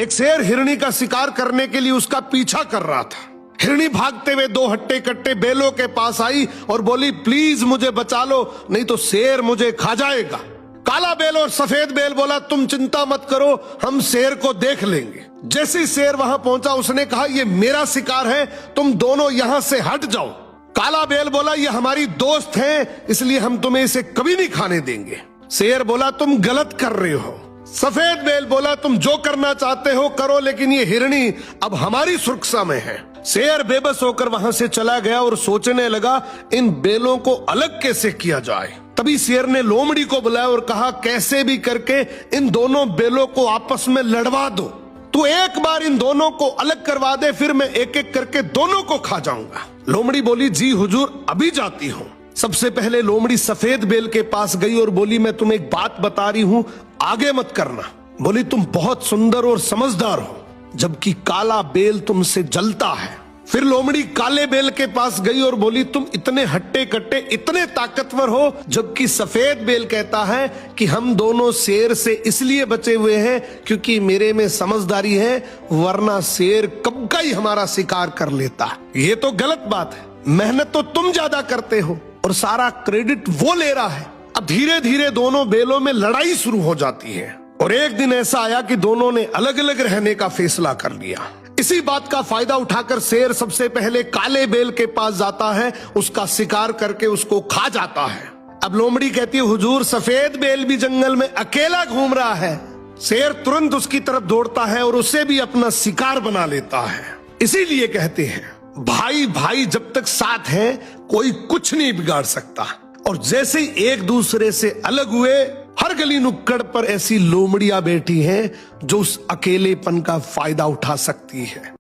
एक शेर हिरनी का शिकार करने के लिए उसका पीछा कर रहा था। हिरनी भागते हुए दो हट्टे कट्टे बेलों के पास आई और बोली, प्लीज मुझे बचा लो, नहीं तो शेर मुझे खा जाएगा। काला बेल और सफेद बेल बोला, तुम चिंता मत करो, हम शेर को देख लेंगे। जैसे ही शेर वहां पहुंचा उसने कहा, ये मेरा शिकार है, तुम दोनों यहां से हट जाओ। काला बेल बोला, ये हमारी दोस्त है, इसलिए हम तुम्हें इसे कभी नहीं खाने देंगे। शेर बोला, तुम गलत कर रहे हो। सफेद बेल बोला, तुम जो करना चाहते हो करो, लेकिन ये हिरनी अब हमारी सुरक्षा में है। शेर बेबस होकर वहां से चला गया और सोचने लगा, इन बेलों को अलग कैसे किया जाए। तभी शेर ने लोमड़ी को बुलाया और कहा, कैसे भी करके इन दोनों बेलों को आपस में लड़वा दो। तू एक बार इन दोनों को अलग करवा दे, फिर मैं एक एक करके दोनों को खा जाऊंगा। लोमड़ी बोली, जी हुजूर, अभी जाती हूँ। सबसे पहले लोमड़ी सफेद बेल के पास गई और बोली, मैं तुम्हें एक बात बता रही हूँ, आगे मत करना। बोली, तुम बहुत सुंदर और समझदार हो, जबकि काला बेल तुमसे जलता है। फिर लोमड़ी काले बेल के पास गई और बोली, तुम इतने हट्टे कट्टे, इतने ताकतवर हो, जबकि सफेद बेल कहता है कि हम दोनों शेर से इसलिए बचे हुए हैं क्योंकि मेरे में समझदारी है, वरना शेर कब का ही हमारा शिकार कर लेता। ये तो गलत बात है, मेहनत तो तुम ज्यादा करते हो और सारा क्रेडिट वो ले रहा है। अब धीरे धीरे दोनों बेलों में लड़ाई शुरू हो जाती है और एक दिन ऐसा आया कि दोनों ने अलग अलग रहने का फैसला कर लिया। इसी बात का फायदा उठाकर शेर सबसे पहले काले बेल के पास जाता है, उसका शिकार करके उसको खा जाता है। अब लोमड़ी कहती है, हुजूर, सफेद बेल भी जंगल में अकेला घूम रहा है। शेर तुरंत उसकी तरफ दौड़ता है और उसे भी अपना शिकार बना लेता है। इसीलिए कहते हैं, भाई भाई जब तक साथ हैं, कोई कुछ नहीं बिगाड़ सकता। और जैसे ही एक दूसरे से अलग हुए, हर गली नुक्कड़ पर ऐसी लोमड़ियां बैठी हैं जो उस अकेलेपन का फायदा उठा सकती है।